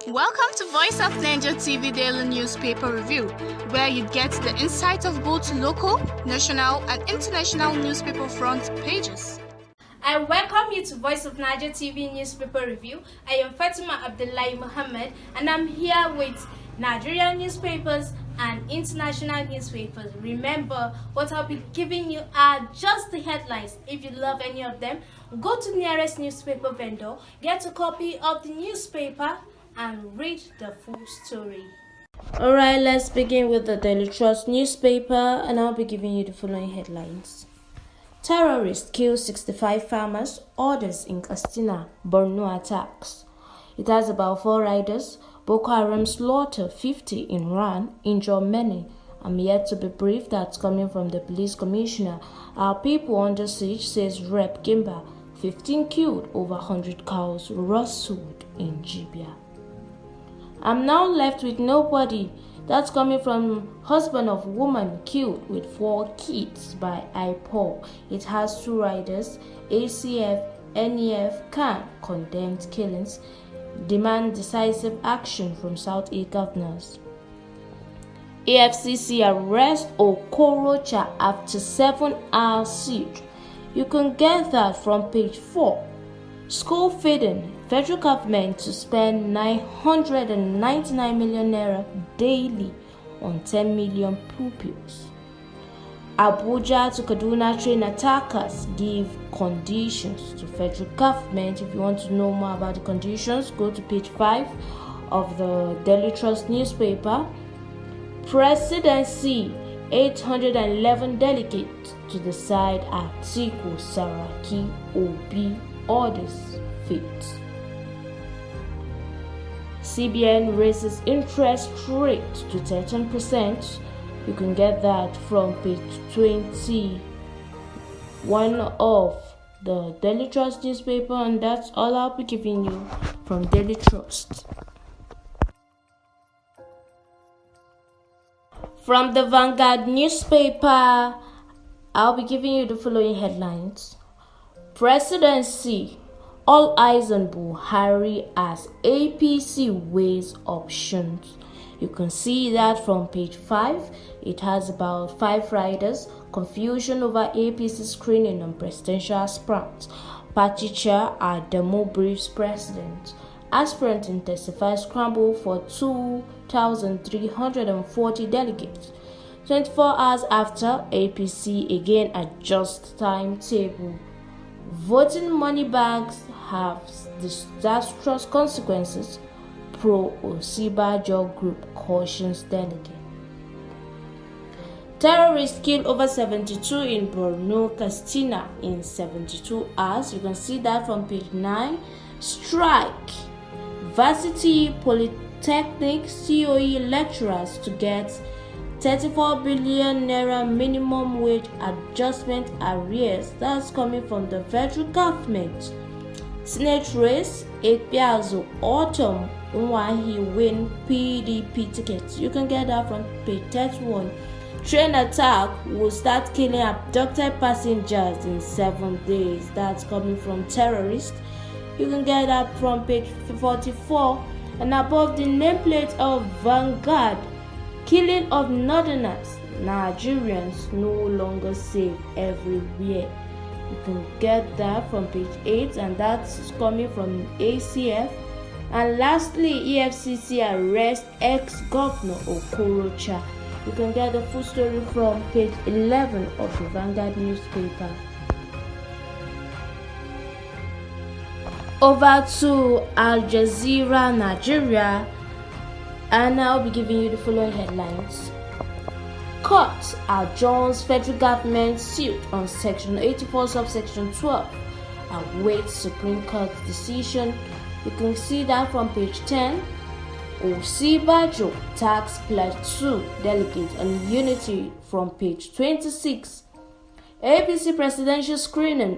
Welcome to Voice of Niger TV Daily Newspaper Review, where you get the insight of both local, national, and international newspaper front pages. I welcome you to Voice of Niger TV Newspaper Review. I am Fatima Abdullahi Muhammad, and I'm here with Nigerian newspapers and international newspapers. Remember, what I'll be giving you are just the headlines. If you love any of them, go to the nearest newspaper vendor, get a copy of the newspaper, and read the full story. Alright, let's begin with the Daily Trust newspaper, and I'll be giving you the following headlines. Terrorists kill 65 farmers, orders in Katsina, Borno attacks. It has about 4 riders. Boko Haram slaughter 50 in Ran, injure many. I'm yet to be briefed. That's coming from the police commissioner. Our people under siege, says Rep Gimba. 15 killed, over 100 cows rustled in Jibia. I'm now left with nobody. That's coming from husband of woman killed with 4 kids by IPOL. It has 2 riders. ACF, NEF can condemned killings, demand decisive action from South-East governors. AFCC arrest Okorocha after 7-hour siege. You can get that from page 4. School feeding. Federal government to spend 999 million naira daily on 10 million pupils. Abuja to Kaduna train attackers give conditions to federal government. If you want to know more about the conditions, go to page 5 of the Daily Trust newspaper. Presidency, 811 delegates to decide Atiku Saraki Obi orders fit. CBN raises interest rate to 13%. You can get that from page 21 of the Daily Trust newspaper, and that's all I'll be giving you from Daily Trust. From the Vanguard newspaper, I'll be giving you the following headlines. Presidency, all eyes on Buhari as APC weighs options. You can see that from page 5. It has about 5 riders. Confusion over APC screening on presidential aspirants. Party chair Adamu briefs president. Aspirant intensifies scramble for 2,340 delegates. 24 hours after, APC again adjusts timetable. Voting money bags have disastrous consequences. Pro-Osibajo group cautions delegate. Terrorists kill over 72 in Borno, Katsina in 72 hours. You can see that from page 9. Strike. Varsity Polytechnic COE lecturers to get 34 billion naira minimum wage adjustment arrears. That's coming from the federal government. Senate race, Ekpiazo Autumn Nwahi win PDP tickets. You can get that from page 31. Train attack will start killing abducted passengers in 7 days. That's coming from terrorists. You can get that from page 44. And above the nameplate of Vanguard, killing of northerners, Nigerians no longer safe everywhere. You can get that from page 8, and that's coming from ACF. And lastly, EFCC arrest ex-governor Okorocha. You can get the full story from page 11 of the Vanguard newspaper. Over to Al Jazeera, Nigeria, and I'll be giving you the following headlines. Court adjourns federal government suit on Section 84 subsection 12. Awaits Supreme Court decision. You can see that from page 10. Osibajo tax plateau delegate on unity from page 26. APC presidential screening.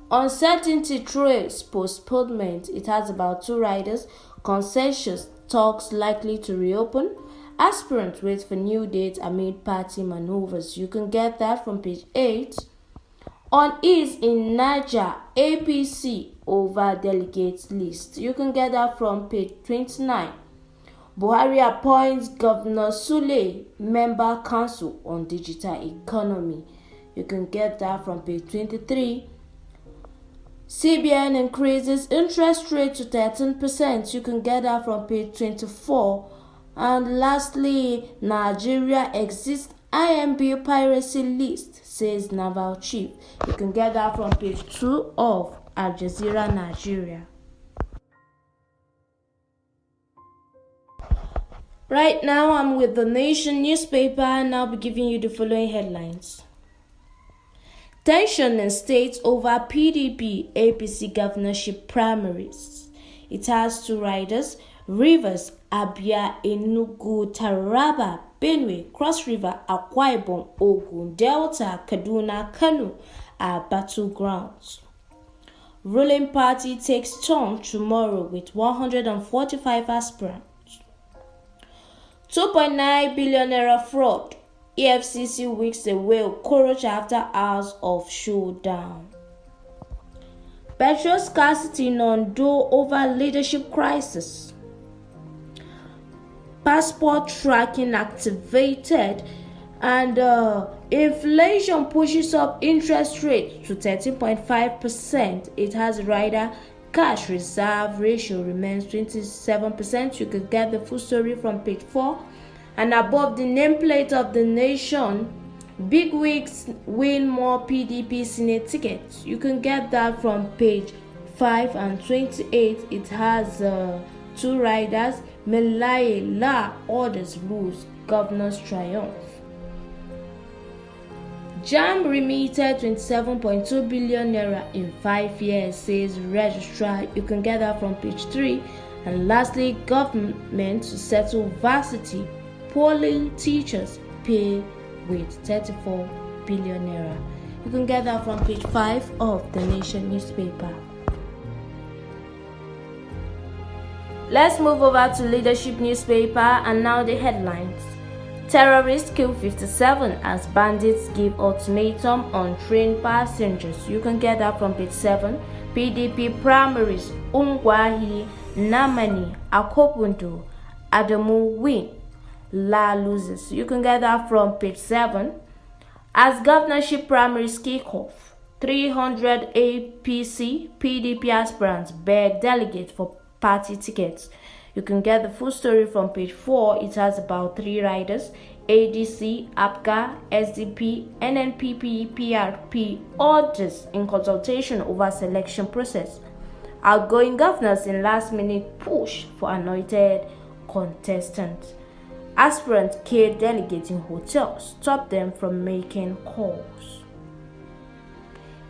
Uncertainty trace postponement. It has about 2 riders. Consensus talks likely to reopen. Aspirants wait for new dates amid party maneuvers. You can get that from page 8. Unease in Niger, APC over delegates list. You can get that from page 29. Buhari appoints Governor Sule member council on digital economy. You can get that from page 23. CBN increases interest rate to 13%. You can get that from page 24. And lastly, Nigeria exits IMB piracy list, says Naval Chief. You can get that from page 2 of Al Jazeera Nigeria. Right now, I'm with the Nation newspaper and I'll be giving you the following headlines. Tension in states over PDP APC governorship primaries. It has two riders: Rivers, Abia, Enugu, Taraba, Benue, Cross River, Akwa Ibom, Ogun, Delta, Kaduna, Kano are battlegrounds. Ruling party takes turn tomorrow with 145 aspirants. 2.9 billion naira fraud. EFCC weeks away Okorocha after hours of showdown. Petrol scarcity in Ondo over leadership crisis. Passport tracking activated, and inflation pushes up interest rate to 13.5%. It has rider cash reserve ratio remains 27%. You could get the full story from page 4. And above the nameplate of the Nation, big wigs win more PDP Senate tickets. You can get that from page 5 and 28. It has two riders. Melaye La orders lose governor's triumph. JAMB remitted 27.2 billion naira in 5 years, says registrar. You can get that from page 3. And lastly, government to settle varsity polling teachers pay with 34 billion naira. You can get that from page 5 of the Nation newspaper. Let's move over to Leadership newspaper, and now the headlines. Terrorists kill 57 as bandits give ultimatum on train passengers. You can get that from page 7. PDP primaries, Ungwahi, Namani, Akopundu, Adamu win, La loses. You can get that from page 7. As governorship primaries kick off, 300 APC PDP aspirants beg delegates for party tickets. You can get the full story from page 4. It has about 3 riders: ADC, APGA, SDP, NNPP, PRP, others in consultation over selection process. Outgoing governors in last-minute push for anointed contestants. Aspirants kill delegates in hotels, stop them from making calls.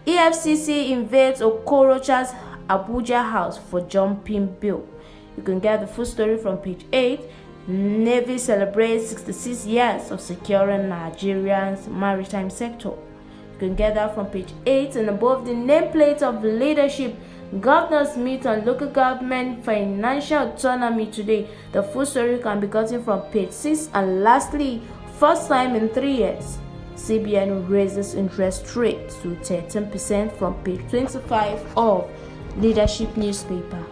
EFCC invades Okorocha's Abuja house for jumping bill. You can get the full story from page 8. Navy celebrates 66 years of securing Nigeria's maritime sector. You can get that from page 8. And above the nameplate of leadership, governors meet on local government financial autonomy today. The full story can be gotten from page 6. And lastly, first time in 3 years, CBN raises interest rate to 13% from page 25 of Leadership newspaper.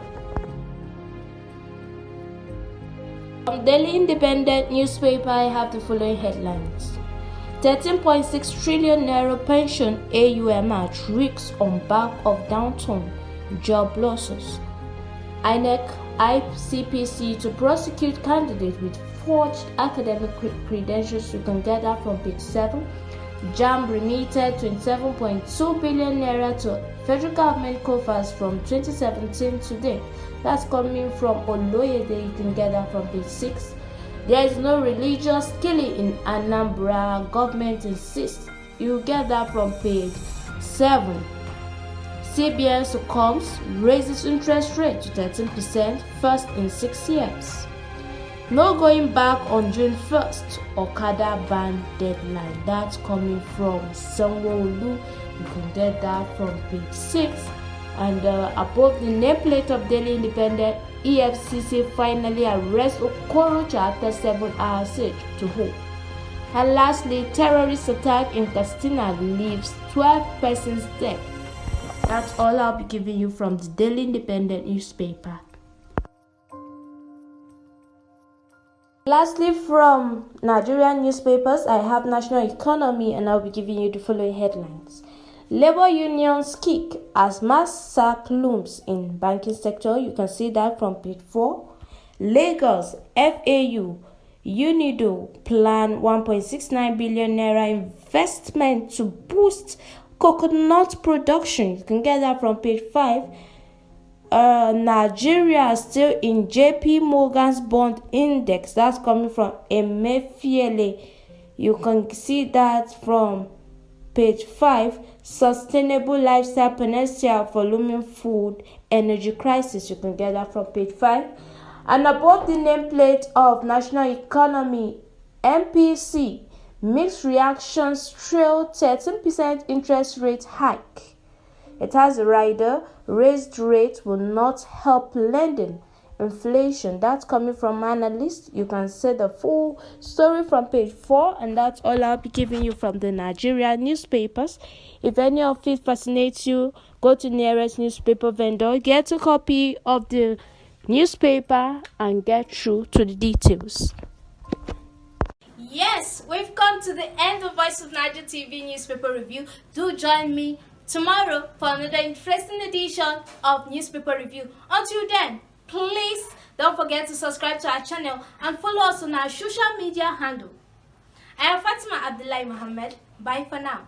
From Daily Independent newspaper, I have the following headlines. 13.6 trillion naira pension AUM at risks on back of downturn, job losses. INEC ICPC to prosecute candidates with forged academic credentials. You can get that from page 7. JAMB remitted 27.2 billion naira to federal government coffers from 2017 to date. That's coming from Oloyede. You can get that from page 6. There is no religious killing in Anambra. Government insists. You get that from page 7. CBN succumbs, raises interest rate to 13%, first in 6 years. No going back on June 1st, Okada ban deadline. That's coming from Sanwo-Olu. You can get that from page 6. And above the nameplate of Daily Independent, EFCC finally arrests Okorocha after 7-hour siege to Hope. And lastly, terrorist attack in Katsina leaves 12 persons dead. That's all I'll be giving you from the Daily Independent newspaper. Lastly, from Nigerian newspapers, I have national economy, and I'll be giving you the following headlines. Labor unions kick as mass sack looms in banking sector. You can see that from page 4. Lagos, FAU, UNIDO plan 1.69 billion naira investment to boost coconut production. You can get that from page 5. Nigeria still in JP Morgan's bond index. That's coming from Emefiele. You can see that from page 5. Sustainable lifestyle panacea for looming food energy crisis. You can get that from page 5. And above the nameplate of national economy, MPC, mixed reactions trail 13% interest rate hike. It has a rider, raised rate will not help lending inflation. That's coming from analysts. You can see the full story from page 4, and that's all I'll be giving you from the Nigerian newspapers. If any of it fascinates you, go to nearest newspaper vendor, get a copy of the newspaper, and get through to the details. Yes, we've come to the end of Voice of Niger TV newspaper review. Do join me tomorrow for another interesting edition of newspaper review. Until then, please don't forget to subscribe to our channel and follow us on our social media handle. I am Fatima Abdullahi Mohammed. Bye for now.